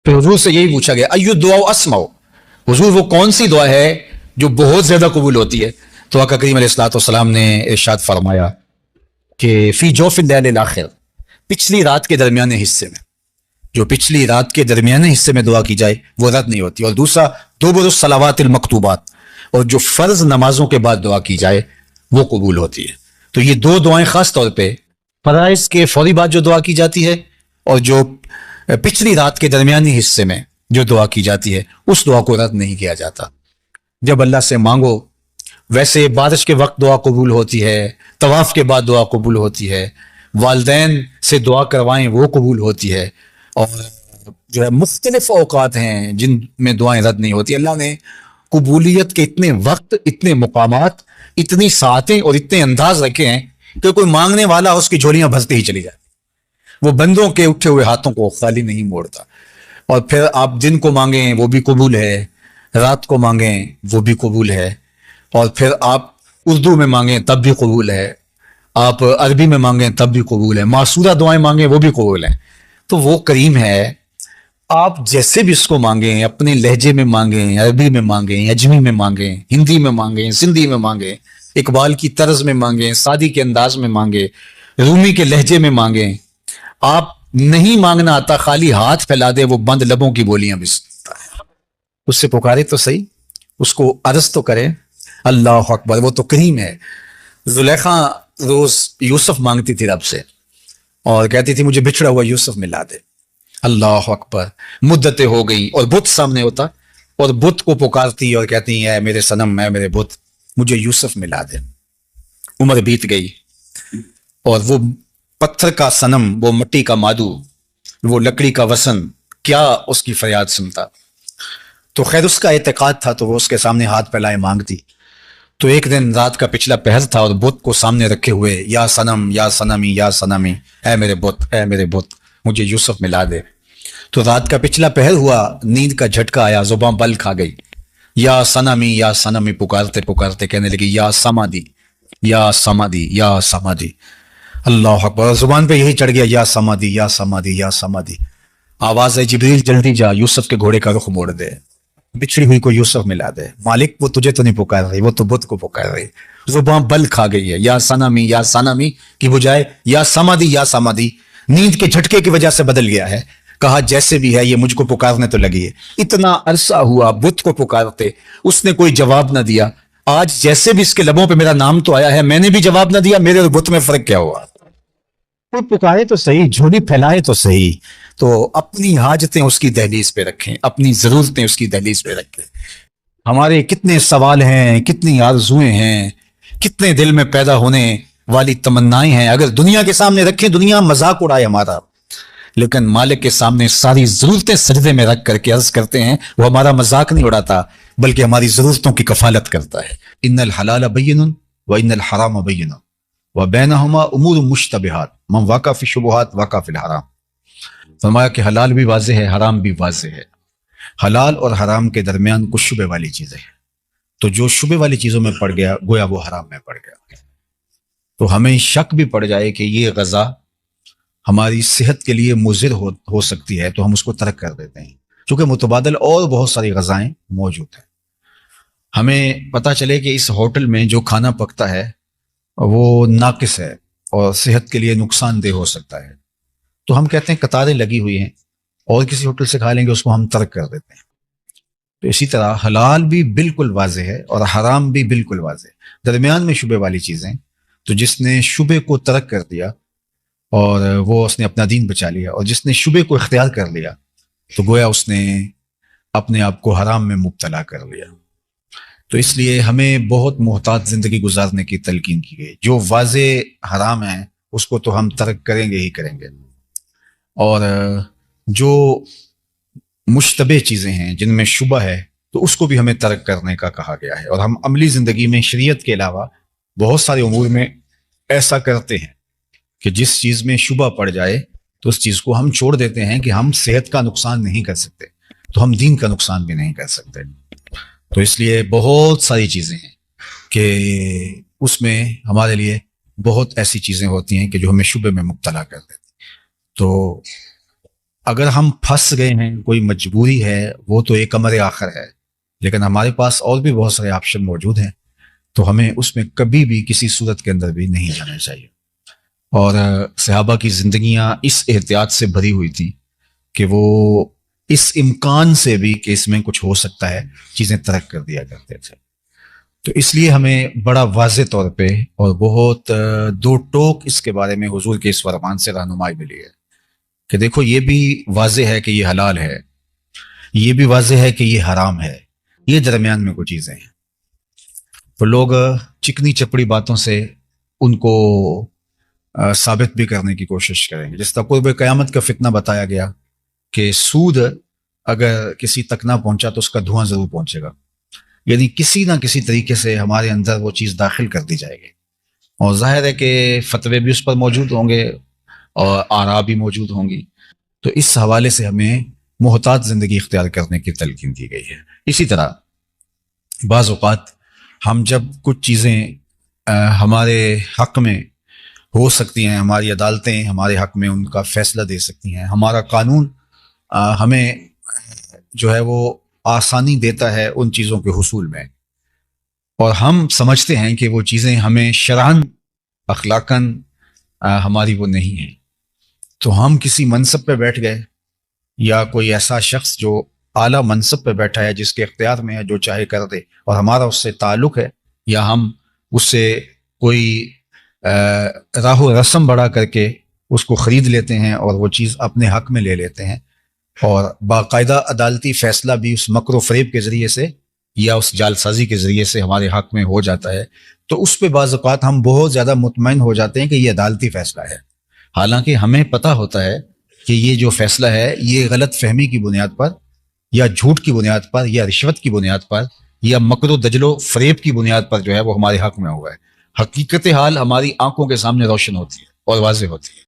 تو हुजूर से यही पूछा गया, अय्यु दुआ अस्माउ, हुजूर वो कौन सी दुआ है जो बहुत ज्यादा कबूल होती है? तो आका करीम अलैहिस्सलाम ने इरशाद फरमाया कि फी जोफिल लैलिल आखिर, पिछली रात के दरमियाने हिस्से में, जो पिछली रात के दरमियाने हिस्से में दुआ की जाए वो रद्द नहीं होती। और दूसरा दुबुरुस सलावातिल मकतूबात, और जो फर्ज नमाजों के बाद दुआ की जाए वो कबूल होती है। तो ये दो दुआएं खास तौर पे फराइज के फौरी बाद जो दुआ की जाती है, और जो पिछली रात के दरमियानी हिस्से में जो दुआ की जाती है, उस दुआ को रद्द नहीं किया जाता। जब अल्लाह से मांगो, वैसे बारिश के वक्त दुआ कबूल होती है, तवाफ के बाद दुआ कबूल होती है, वालदैन से दुआ करवाएं वो कबूल होती है, और जो है मुख्तलिफ औकात हैं जिनमें दुआएं रद्द नहीं होती। अल्लाह ने कबूलियत के इतने वक्त, इतने मुकामात, इतनी सातें और इतने अंदाज रखे हैं कि कोई मांगने वाला उसकी झोलियां भरती ही चली जाए, वो बंदों के उठे हुए हाथों को खाली नहीं मोड़ता। और फिर आप दिन को मांगें वो भी कबूल है, रात को मांगें वो भी कबूल है, और फिर आप उर्दू में मांगें तब भी कबूल है, आप अरबी में मांगें तब भी कबूल है, मासूरा दुआएं मांगें वो भी कबूल है। तो वो करीम है, आप जैसे भी इसको मांगें, अपने लहजे में मांगें, अरबी में मांगें, अजमी में मांगें, हिंदी में मांगें, सिंधी में मांगें, इकबाल की तर्ज में मांगें, सादी के अंदाज में मांगें, रूमी के लहजे में मांगें, आप नहीं मांगना आता, खाली हाथ फैला दे, वो बंद लबों की बोलियां भी सुनता है। उससे पुकारे तो सही, उसको अर्ज तो करे, अल्लाह अकबर, वो तो करीम है। जुलेखा रोज यूसुफ मांगती थी रब से और कहती थी मुझे बिछड़ा हुआ यूसुफ मिला दे। अल्लाह अकबर, मुद्दतें हो गई और बुत सामने होता, और बुत को पुकारती और कहती है मेरे सनम, है मेरे बुत, मुझे यूसुफ मिला दे। उम्र बीत गई और वो पत्थर का सनम, वो मिट्टी का मादू, वो लकड़ी का वसन, क्या उसकी फरियाद सुनता। तो खैर उसका एतकाद था, तो वो उसके सामने हाथ फैलाए मांगती। तो एक दिन रात का पिछला पहर था और बुत को सामने रखे हुए, या सनम, या सनमी, या सनमी, है मेरे बुत, है मेरे बुत, मुझे यूसुफ मिला दे। तो रात का पिछला पहर हुआ, नींद का झटका आया, जुबान बल खा गई, या सनमी, या सनमी पुकारते पुकारते कहने लगी या समाधि, या समाधि, या समाधि। अल्लाह अकबर, जुबान पे यही चढ़ गया, या समाधि, या समाधि, या समाधि। आवाज है जिब्रील जल्दी जा, यूसुफ के घोड़े का रुख मोड़ दे, बिछड़ी हुई को यूसुफ मिला दे। मालिक वो तुझे तो नहीं पुकार रही, वो तो बुत को पुकार रही। जुबान बल खा गई है, या सनमी, या सनमी की बुझाए या समाधि, या समाधि। नींद के झटके की वजह से बदल गया है, कहा जैसे भी है ये मुझको पुकारने तो लगी है। इतना अरसा हुआ बुत को पुकारते, उसने कोई जवाब ना दिया। आज जैसे भी इसके लबों पे मेरा नाम तो आया है, मैंने भी जवाब ना दिया, मेरे और बुत में फर्क क्या हुआ? कोई पुकारे तो सही, झोली फैलाए तो सही। तो अपनी हाजतें उसकी दहलीज पे रखें, अपनी जरूरतें उसकी दहलीज पे रखें। हमारे कितने सवाल हैं, कितनी आरजुएं हैं, कितने दिल में पैदा होने वाली तमन्नाएं हैं, अगर दुनिया के सामने रखें, दुनिया मजाक उड़ाए हमारा, लेकिन मालिक के सामने सारी जरूरतें सजदे में रख करके अर्ज करते हैं, वो हमारा मजाक नहीं उड़ाता, बल्कि हमारी जरूरतों की कफालत करता है। इन्नल हलाल बय्यिनुन व इन्नल हराम बय्यिनुन व बैनहुमा उमूर मुश्तबिहात मन वाक़ा फी शुबहात वाक़ा फिल हराम। फरमाया कि हलाल भी वाज़ेह है, हराम भी वाज़ेह है। हलाल और हराम के दरमियान कुछ शुबे वाली चीजें हैं, तो जो शुबे वाली चीजों में पड़ गया गोया वो हराम में पड़ गया। तो हमें शक भी पड़ जाए कि ये गजा हमारी सेहत के लिए मुज़िर हो सकती है, तो हम उसको तर्क कर देते हैं, क्योंकि मुतबादल और बहुत सारी गजाएं मौजूद हैं। हमें पता चले कि इस होटल में जो खाना पकता है वो नाकिस है और सेहत के लिए नुकसानदेह हो सकता है, तो हम कहते हैं कतारें लगी हुई हैं और किसी होटल से खा लेंगे, उसको हम तर्क कर देते हैं। तो इसी तरह हलाल भी बिल्कुल वाज़ेह है और हराम भी बिल्कुल वाज़ेह है, दरमियान में शुबे वाली चीजें। तो जिसने शुबे को तर्क कर दिया और वो उसने अपना दीन बचा लिया, और जिसने शुबे को इख्तियार कर लिया तो गोया उसने अपने आप को हराम में मुब्तला कर लिया। तो इसलिए हमें बहुत मोहतात जिंदगी गुजारने की तलकीन की गई। जो वाज़े हराम है उसको तो हम तर्क करेंगे ही करेंगे, और जो मुश्तबे चीजें हैं जिनमें शुबा है तो उसको भी हमें तर्क करने का कहा गया है। और हम अमली जिंदगी में शरीयत के अलावा बहुत सारे उमूर में ऐसा करते हैं कि जिस चीज में शुबा पड़ जाए तो उस चीज को हम छोड़ देते हैं कि हम सेहत का नुकसान नहीं कर सकते, तो हम दीन का नुकसान भी नहीं कर सकते। तो इसलिए बहुत सारी चीजें हैं कि उसमें हमारे लिए बहुत ऐसी चीजें होती हैं कि जो हमें शुबे में मुब्तला कर देती। तो اگر ہم پھنس گئے ہیں، کوئی مجبوری ہے، وہ تو ایک امر آخر ہے، لیکن ہمارے پاس اور بھی بہت سارے آپشن موجود ہیں، تو ہمیں اس میں کبھی بھی کسی صورت کے اندر بھی نہیں جانا چاہیے۔ اور صحابہ کی زندگیاں اس احتیاط سے بھری ہوئی تھی کہ وہ اس امکان سے بھی کہ اس میں کچھ ہو سکتا ہے چیزیں ترک کر دیا کرتے تھے۔ تو اس لیے ہمیں بڑا واضح طور پہ اور بہت دو ٹوک اس کے بارے میں حضور کے اس فرمان سے رہنمائی ملی ہے کہ دیکھو یہ بھی واضح ہے کہ یہ حلال ہے، یہ بھی واضح ہے کہ یہ حرام ہے، یہ درمیان میں کچھ چیزیں ہیں۔ تو لوگ چکنی چپڑی باتوں سے ان کو ثابت بھی کرنے کی کوشش کریں گے، جس طرح قرب قیامت کا فتنہ بتایا گیا کہ سود اگر کسی تک نہ پہنچا تو اس کا دھواں ضرور پہنچے گا، یعنی کسی نہ کسی طریقے سے ہمارے اندر وہ چیز داخل کر دی جائے گی، اور ظاہر ہے کہ فتوے بھی اس پر موجود ہوں گے اور آراء بھی موجود ہوں گی۔ تو اس حوالے سے ہمیں محتاط زندگی اختیار کرنے کی تلقین کی گئی ہے۔ اسی طرح بعض اوقات ہم جب کچھ چیزیں ہمارے حق میں ہو سکتی ہیں، ہماری عدالتیں ہمارے حق میں ان کا فیصلہ دے سکتی ہیں، ہمارا قانون ہمیں جو ہے وہ آسانی دیتا ہے ان چیزوں کے حصول میں، اور ہم سمجھتے ہیں کہ وہ چیزیں ہمیں شرعاً اخلاقاً ہماری وہ نہیں ہیں، تو ہم کسی منصب پہ بیٹھ گئے، یا کوئی ایسا شخص جو اعلیٰ منصب پہ بیٹھا ہے جس کے اختیار میں ہے جو چاہے کر دے، اور ہمارا اس سے تعلق ہے، یا ہم اس سے کوئی راہ و رسم بڑھا کر کے اس کو خرید لیتے ہیں اور وہ چیز اپنے حق میں لے لیتے ہیں، اور باقاعدہ عدالتی فیصلہ بھی اس مکر و فریب کے ذریعے سے یا اس جال سازی کے ذریعے سے ہمارے حق میں ہو جاتا ہے، تو اس پہ بعض اوقات ہم بہت زیادہ مطمئن ہو جاتے ہیں کہ یہ عدالتی فیصلہ ہے، حالانکہ ہمیں پتہ ہوتا ہے کہ یہ جو فیصلہ ہے یہ غلط فہمی کی بنیاد پر، یا جھوٹ کی بنیاد پر، یا رشوت کی بنیاد پر، یا مکر و دجل و فریب کی بنیاد پر جو ہے وہ ہمارے حق میں ہوا ہے۔ حقیقت حال ہماری آنکھوں کے سامنے روشن ہوتی ہے اور واضح ہوتی ہے۔